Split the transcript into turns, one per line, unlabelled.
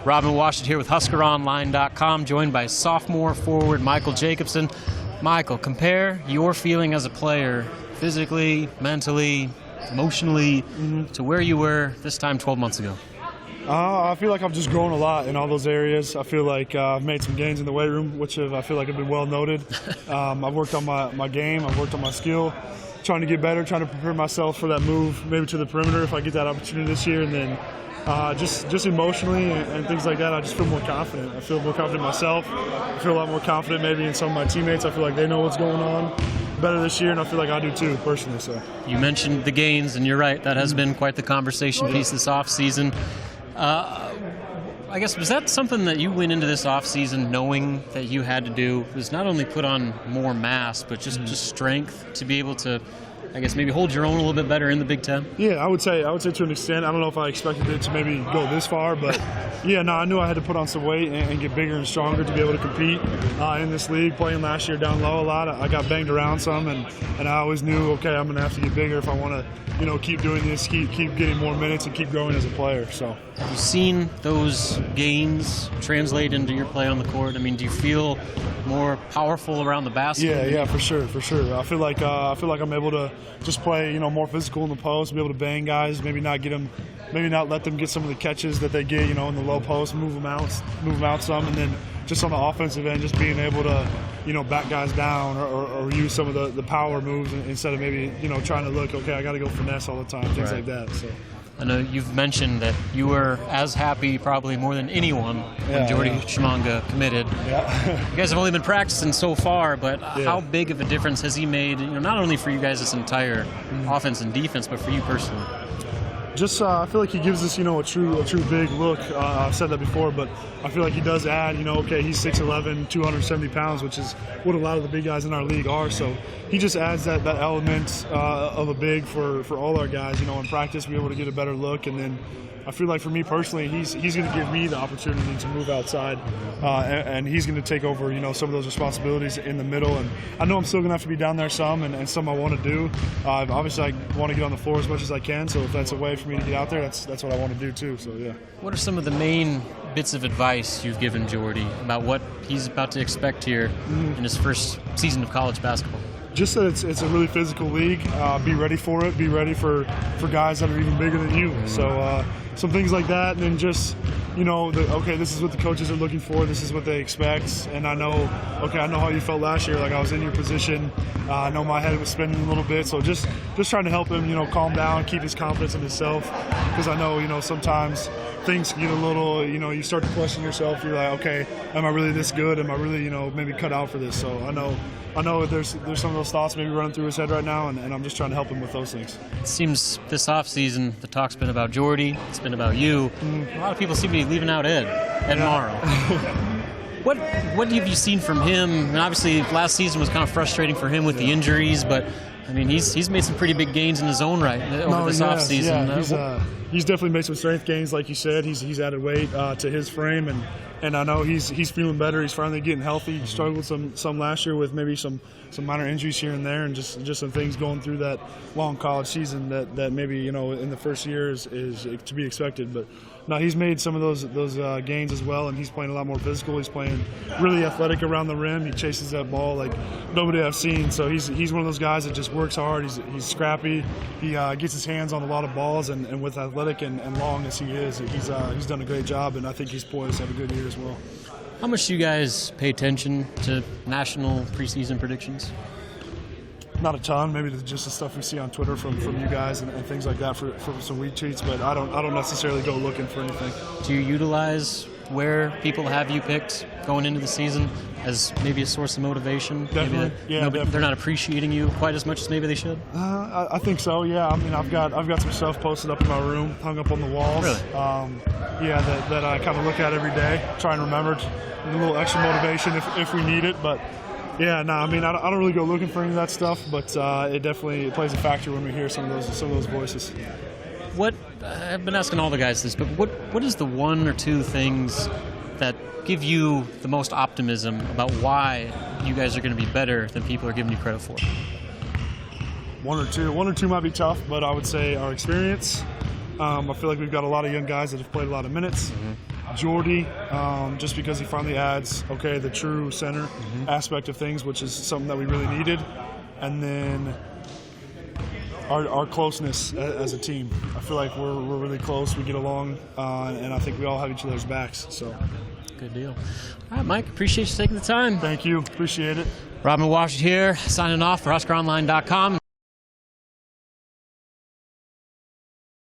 Robin Washington here with HuskerOnline.com, joined by sophomore forward Michael Jacobson. Michael, compare your feeling as a player, physically, mentally, emotionally, to where you were this time 12 months ago.
I feel like I've just grown a lot in all those areas. I feel like I've made some gains in the weight room, which I feel like have been well noted. I've worked on my game, I've worked on my skill, trying to get better, trying to prepare myself for that move, maybe to the perimeter if I get that opportunity this year. And then just emotionally and things like that, I just feel more confident. I feel more confident in myself. I feel a lot more confident maybe in some of my teammates. I feel like they know what's going on better this year, and I feel like I do too, personally. So
you mentioned the gains, and you're right, that has been quite the conversation piece this offseason. I guess, was that something that you went into this offseason knowing that you had to do, was not only put on more mass, but just strength to be able to, I guess, maybe hold your own a little bit better in the Big Ten?
Yeah, I would say to an extent. I don't know if I expected it to maybe go this far, but yeah, no, I knew I had to put on some weight and get bigger and stronger to be able to compete in this league. Playing last year down low a lot, I got banged around some, and I always knew, okay, I'm going to have to get bigger if I want to, keep doing this, keep getting more minutes and keep growing as a player. So,
have you seen those gains translate into your play on the court? I mean, do you feel more powerful around the basket?
Yeah, for sure. I feel like I'm able to just play, more physical in the post, be able to bang guys, maybe not let them get some of the catches that they get, in the low post, move them out some, and then just on the offensive end, just being able to, back guys down or use some of the power moves instead of maybe, trying to look, okay, I got to go finesse all the time, things like that. So.
I know you've mentioned that you were as happy probably more than anyone when Jordy Chimanga committed.
Yeah.
You guys have only been practicing so far, but how big of a difference has he made, not only for you guys this entire offense and defense, but for you personally?
Just I feel like he gives us, a true big look. I've said that before, but I feel like he does add, okay, he's 6'11", 270 pounds, which is what a lot of the big guys in our league are. So he just adds that element of a big for all our guys, in practice, be able to get a better look. And then I feel like for me personally, he's going to give me the opportunity to move outside, and he's going to take over, some of those responsibilities in the middle. And I know I'm still going to have to be down there some, and some I want to do. Obviously, I want to get on the floor as much as I can. So if that's a way for me to get out there, that's what I want to do too. So yeah.
What are some of the main bits of advice you've given Jordy about what he's about to expect here in his first season of college basketball?
Just that it's a really physical league. Be ready for it. Be ready for guys that are even bigger than you. So some things like that, and then just okay, this is what the coaches are looking for. This is what they expect. And I know how you felt last year. Like I was in your position. I know my head was spinning a little bit. So just trying to help him, calm down, keep his confidence in himself. Because I know, sometimes things get a little, you start to question yourself. You're like, okay, am I really this good? Am I really, maybe cut out for this? So I know there's some of those thoughts maybe running through his head right now, and I'm just trying to help him with those things.
It seems this offseason, the talk's been about Jordy, it's been about you. A lot of people seem to be leaving out Ed Morrow. What have you seen from him? And obviously, last season was kind of frustrating for him with the injuries, but I mean, he's made some pretty big gains in his own right over this offseason.
Yeah, he's definitely made some strength gains, like you said. He's added weight to his frame, and I know he's feeling better. He's finally getting healthy. He struggled some last year with maybe some minor injuries here and there, and just some things going through that long college season that maybe in the first year is to be expected. But no, he's made some of those gains as well, and he's playing a lot more physical. He's playing really athletic around the rim. He chases that ball like nobody I've seen. So he's one of those guys that just works hard. He's scrappy. He gets his hands on a lot of balls, and with athletic and long as he is, he's done a great job, and I think he's poised to have a good year as well.
How much do you guys pay attention to national preseason predictions?
Not a ton, maybe just the stuff we see on Twitter from you guys and things like that for some retweets, but I don't necessarily go looking for anything.
Do you utilize where people have you picked going into the season as maybe a source of motivation?
Definitely, definitely.
They're not appreciating you quite as much as maybe they should?
I think so, yeah. I mean, I've got some stuff posted up in my room, hung up on the walls.
Really?
That I kind of look at every day, try and remember a little extra motivation if we need it, but yeah, no, I mean, I don't really go looking for any of that stuff, but it definitely plays a factor when we hear some of those voices.
I've been asking all the guys this, but what is the one or two things that give you the most optimism about why you guys are going to be better than people are giving you credit for?
One or two might be tough, but I would say our experience. I feel like we've got a lot of young guys that have played a lot of minutes. Jordy, just because he finally adds, the true center aspect of things, which is something that we really needed. And then our closeness as a team. I feel like we're really close. We get along, and I think we all have each other's backs. So,
good deal. All right, Mike, appreciate you taking the time.
Thank you. Appreciate it.
Robin Washington here, signing off for HuskerOnline.com.